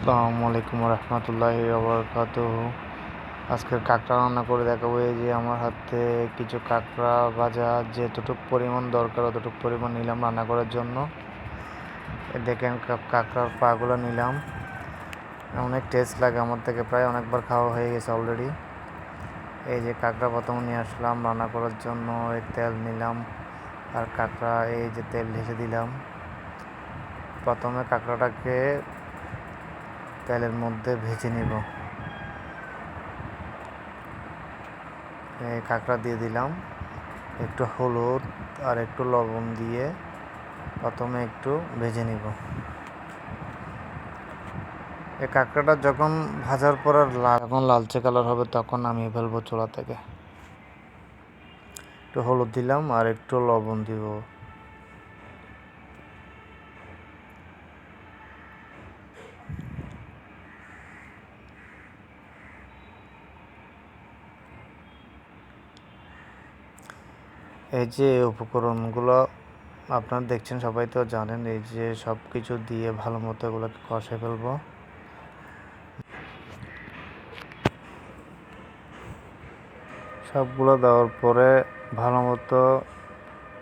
আসসালামু আলাইকুম রহমতুল্লাহি ওবরাকাতুহু। আজকের কাঁকড়া রান্না করে দেখাবো। এই যে আমার হাতে কিছু কাঁকড়া ভাজা, যেতটুকু পরিমাণ দরকার অতটুকু পরিমাণ নিলাম রান্না করার জন্য। দেখেন কাঁকড়ার পাগুলো নিলাম, অনেক টেস্ট লাগে আমার থেকে, প্রায় অনেকবার খাওয়া হয়ে গেছে অলরেডি। এই যে কাঁকড়া প্রথমে নিয়ে আসলাম রান্না করার জন্য, এই তেল নিলাম আর কাঁকড়া এই যে তেল ঢেলে দিলাম। প্রথমে কাঁকড়াটাকে তেলের মধ্যে ভেজে নিব। কাঁকড়া দিয়ে দিলাম, একটু হলুদ আর একটু লবণ দিয়ে প্রথমে একটু ভেজে নিব। এই কাঁকড়াটা যখন ভাজার পর যখন লালচে কালার হবে তখন নামিয়ে ফেলবো চুলা থেকে। একটু হলুদ দিলাম আর একটু লবণ দিব। এই যে উপকরণগুলো আপনারা দেখছেন, সবাই তো জানেন। এই যে সব কিছু দিয়ে ভালো মতো এগুলোকে কষে ফেলবো। সবগুলো দেওয়ার পরে ভালো মতো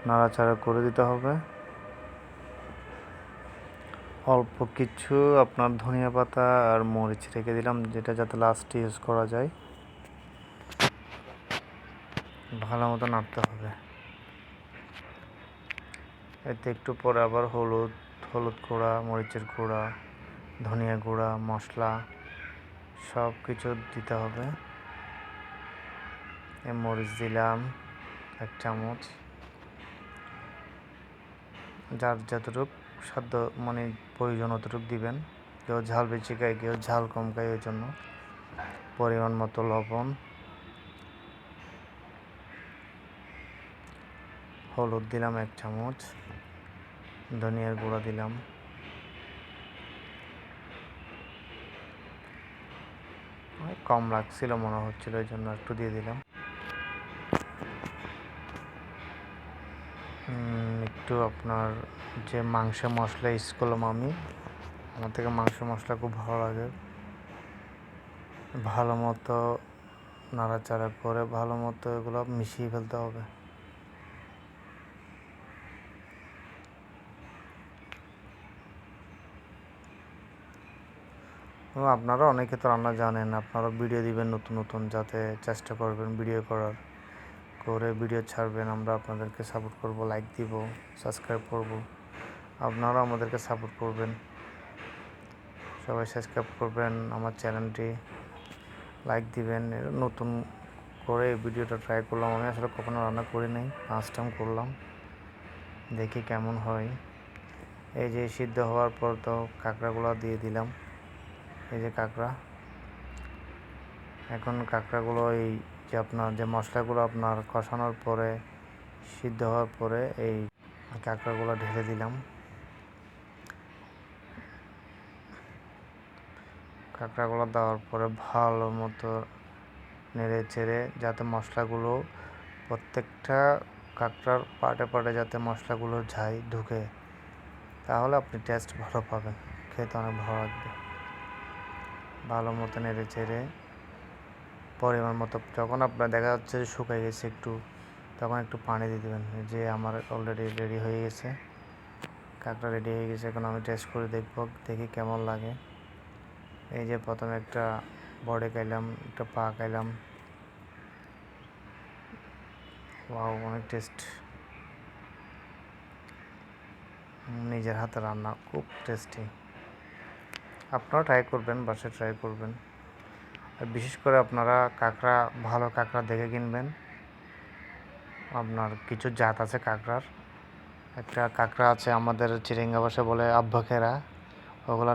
নাড়াচাড়া করে দিতে হবে। অল্প কিছু আপনার ধনিয়া পাতা আর মরিচ রেখে দিলাম, যেটা যাতে লাস্টে ইউজ করা যায়। ভালো মতো নাড়তে হবে। এতে একটু পরে আবার হলুদ গুঁড়া, মরিচের গুঁড়া, ধনিয়া গুঁড়া, মশলা সব কিছু দিতে হবে। মরিচ দিলাম 1 চামচ, যার যতটুকু সাধ্য মানে প্রয়োজন অতটুকু দিবেন। কেউ ঝাল বেশি খায়, কেউ ঝাল কম খায়, ওই জন্য পরিমাণ মতো লবণ, হলুদ দিলাম 1 চামচ, ধনিয়ার গুঁড়া দিলাম, কম লাগছিল মনে হচ্ছিল, ওই জন্য একটু দিয়ে দিলাম। একটু আপনার যে মাংস মশলা ইউজ করলাম আমার থেকে মাংস মশলা খুব ভালো লাগে। ভালো মতো নাড়াচাড়া করে ভালো মতো এগুলো মিশিয়ে ফেলতে হবে। আপনারা অনেকে তো রান্না জানেন, আপনারা ভিডিও দিবেন নতুন নতুন, যাতে চেষ্টা করবেন ভিডিও করে ভিডিও ছাড়বেন। আমরা আপনাদেরকে সাপোর্ট করব, লাইক দিব, সাবস্ক্রাইব করব। আপনারা আমাদেরকে সাপোর্ট করবেন, সবাই সাবস্ক্রাইব করবেন আমার চ্যানেলটি, লাইক দিবেন। নতুন করে ভিডিওটা ট্রাই করলাম, আমি আসলে কখনো রান্না করি নাই, ফার্স্ট টাইম করলাম, দেখি কেমন হয়। এই যে সিদ্ধ হওয়ার পর তো কাঁকড়াগুলো দিয়ে দিলাম। এই যে কাঁকড়া, এখন কাঁকড়াগুলো এই যে আপনার যে মশলাগুলো আপনার কষানোর পরে সিদ্ধ হওয়ার পরে এই কাঁকড়াগুলো ঢেলে দিলাম। কাঁকড়াগুলো দেওয়ার পরে ভালো মতো নেড়ে চেড়ে যাতে মশলাগুলো প্রত্যেকটা কাঁকড়ার পাটে যাতে মশলাগুলো ঢুকে, তাহলে আপনি টেস্ট ভালো পাবেন, খেতে অনেক ভালো লাগবে। ভালো মতো নেড়ে চেড়ে পরিমাণ মতো, যখন আপনার দেখা যাচ্ছে যে শুকিয়ে গেছে একটু, তখন একটু পানি দিয়ে দেবেন। যে আমার অলরেডি রেডি হয়ে গেছে, কাঁকড়া রেডি হয়ে গেছে। এখন আমি টেস্ট করে দেখি কেমন লাগে। এই যে প্রথমে একটা বডি খাইলাম, একটা পা খাইলাম, ওয়াও, অনেক টেস্ট। নিজের হাতে রান্না, খুব টেস্টি। আপনারাও ট্রাই করবেন, বাসায় ট্রাই করবেন। আর বিশেষ করে আপনারা ভালো কাঁকড়া দেখে কিনবেন। আপনার কিছু জাত আছে কাঁকড়ার, একটা কাঁকড়া আছে আমাদের চিরিঙ্গা ভাষায় বলে আব্বাখেরা, ওগুলো